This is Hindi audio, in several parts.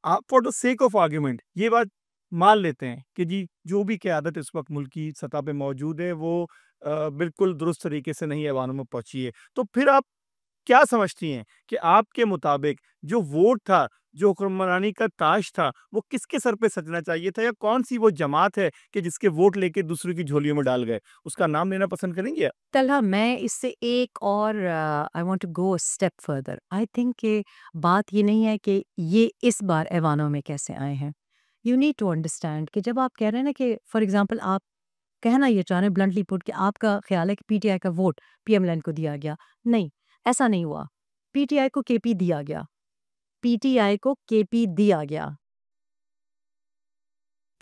आप for the sake of argument ये बात मान लेते हैं कि जी, जो भी क़यादत इस वक़्त मुल्क की सतह पे मौजूद है, वो बिल्कुल दुरुस्त तरीके से नहीं ऐवानों में पहुँची है। तो फिर आप क्या समझती हैं कि आपके मुताबिक जो वोट था, जो हुक्मरानी का ताज था, वो किसके सर पे सजना चाहिए था या कौन-सी वो जमात है कि जिसके वोट लेके दूसरों की झोलियों में डाल गए? उसका नाम लेना पसंद करेंगी आप? तलहा मैं इससे एक और I want to go a step further. I think कि बात ये नहीं है कि ये इस बार ऐवानों में कैसे आए हैं। यू नीड टू अंडरस्टैंड कि जब आप कह रहे हैं ना कि फॉर एग्ज़ाम्पल आप कहना ये चाह रहे हैं ब्लंटली पुट कि आपका ख़्याल है कि पीटीआई का वोट पीएमएलएन को दिया गया। नहीं, ऐसा नहीं हुआ। पीटीआई को केपी दिया गया। पीटीआई को केपी दिया गया।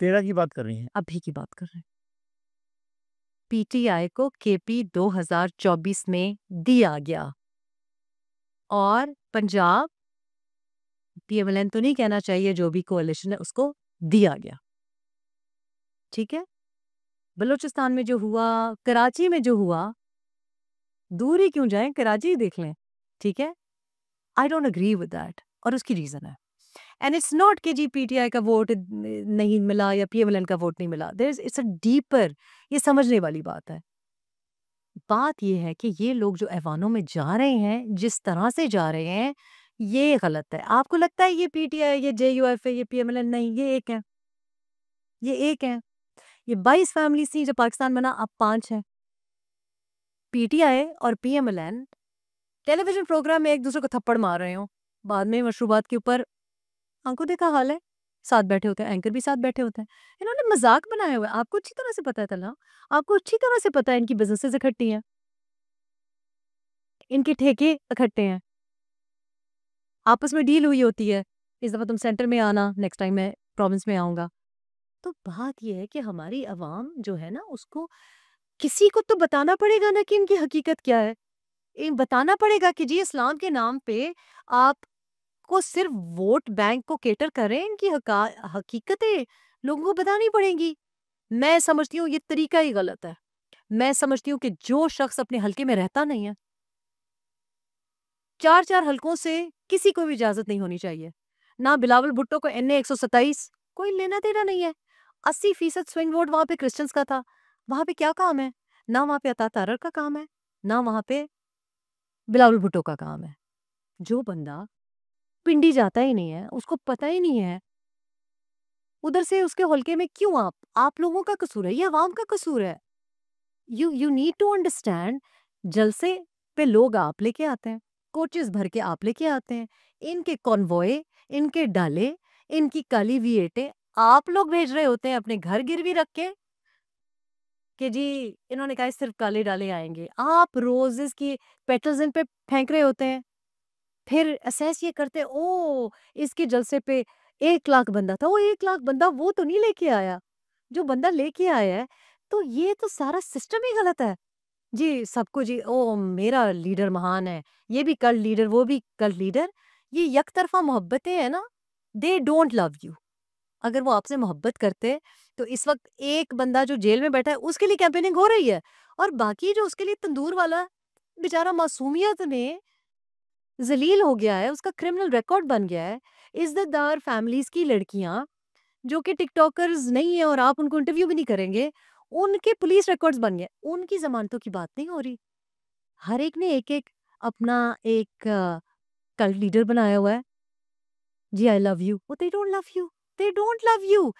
13 की बात कर रही हैं? अभी की बात कर रहे हैं। पीटीआई को केपी 2024 में दिया गया और पंजाब पीएमएलएन तो नहीं कहना चाहिए, जो भी कोalition है उसको दिया गया। ठीक है? बलूचिस्तान में जो हुआ, कराची में जो हुआ, दूर ही क्यों जाएँ, कराची ही देख लें। ठीक है? I don't agree with that और उसकी रीज़न है। एंड इट्स नॉट कि जी पीटीआई का वोट नहीं मिला या पीएमएलएन का वोट नहीं मिला। There is it's a deeper, ये समझने वाली बात है। बात ये है कि ये लोग जो ऐवानों में जा रहे हैं, जिस तरह से जा रहे हैं, ये गलत है। आपको लगता है ये पीटीआई, ये जेयूएफ है, ये पीएमएलएन, नहीं, ये एक है। ये एक है। ये 22 फैमिलीज़ थी जब पाकिस्तान बना, अब 5 हैं। पीटीआई और पीएमएलएन टेलीविज़न प्रोग्राम में एक-दूसरे को थप्पड़ मार रहे हों, बाद में मशरूबात के ऊपर आंखों देखा हाल है, साथ बैठे होते हैं, एंकर भी साथ बैठे होते हैं। इन्होंने मज़ाक बनाया हुआ है, आपको अच्छी तरह से पता है तलहा, आपको अच्छी तरह से पता है इनकी बिज़नेसेस इकट्ठी हैं, इनके ठेके इकट्ठे हैं, आपस में डील हुई होती है, इस दफ़ा तुम सेंटर में आना, नेक्स्ट टाइम मैं प्रोविंस में आऊँगा। तो बात ये है कि हमारी अवाम जो है ना, उसको किसी को तो बताना पड़ेगा ना कि इनकी हकीकत क्या है। बताना पड़ेगा कि जी इस्लाम के नाम पे आपको सिर्फ वोट बैंक को कैटर करें, इनकी हकीकतें लोगों को बतानी पड़ेंगी। मैं समझती हूँ ये तरीका ही गलत है। मैं समझती हूँ कि जो शख्स अपने हलके में रहता नहीं है, 4-4 हलकों से किसी को भी इजाज़त नहीं होनी चाहिए। ना बिलावल भुट्टो को एनए 127 कोई लेना-देना नहीं है। 80% स्विंग वोट वहाँ पे क्रिश्चियंस का था। वहाँ पे क्या काम है? ना वहाँ पे अता तारर का काम है, ना वहाँ पे बिलावल भुट्टो का काम है। जो बंदा पिंडी जाता ही नहीं है, उसको पता ही नहीं है, उधर से उसके हलके में क्यों आप लोगों का कसूर है, ये अवाम का कसूर है। यू नीड टू अंडरस्टैंड, जलसे पे लोग आप लेके आते हैं, कोचेस भर के आप लेके आते हैं, इनके कॉन्वॉय, इनके डाले, इनकी काली विएटें आप लोग भेज रहे होते हैं अपने घर गिरवी रख के कि जी इन्होंने कहा सिर्फ काले डाले आएंगे। आप रोजेस की पेटल्स इन पे फेंक रहे होते हैं, फिर असेस ये करते हैं, ओ इसके जलसे पे 1 लाख बंदा था, वो 1 लाख बंदा वो तो नहीं लेके आया, जो बंदा लेके आया है। तो ये तो सारा सिस्टम ही गलत है। जी, सबको जी ओह! मेरा लीडर महान है, ये भी कल्ट लीडर, वो भी कल्ट लीडर। ये यकतरफ़ा मोहब्बतें हैं ना, दे डोंट लव यू। अगर वो आपसे मोहब्बत करते, तो इस वक़्त एक बंदा जो जेल में बैठा है, उसके लिए कैम्पेनिंग हो रही है और बाकी जो उसके लिए तंदूर वाला बेचारा मासूमियत में ज़लील हो गया है, उसका क्रिमिनल रिकॉर्ड बन गया है। इज़्ज़तदार फैमिलीज़ की लड़कियाँ, जो कि टिकटॉकर्स नहीं है और आप उनको इंटरव्यू भी नहीं करेंगे, उनके पुलिस रिकॉर्ड्स बन गए। उनकी ज़मानतों की बात नहीं हो रही। हर एक ने एक-एक अपना एक कल्ट लीडर बनाया हुआ है। जी, I love you. They don't love you, they don't love you.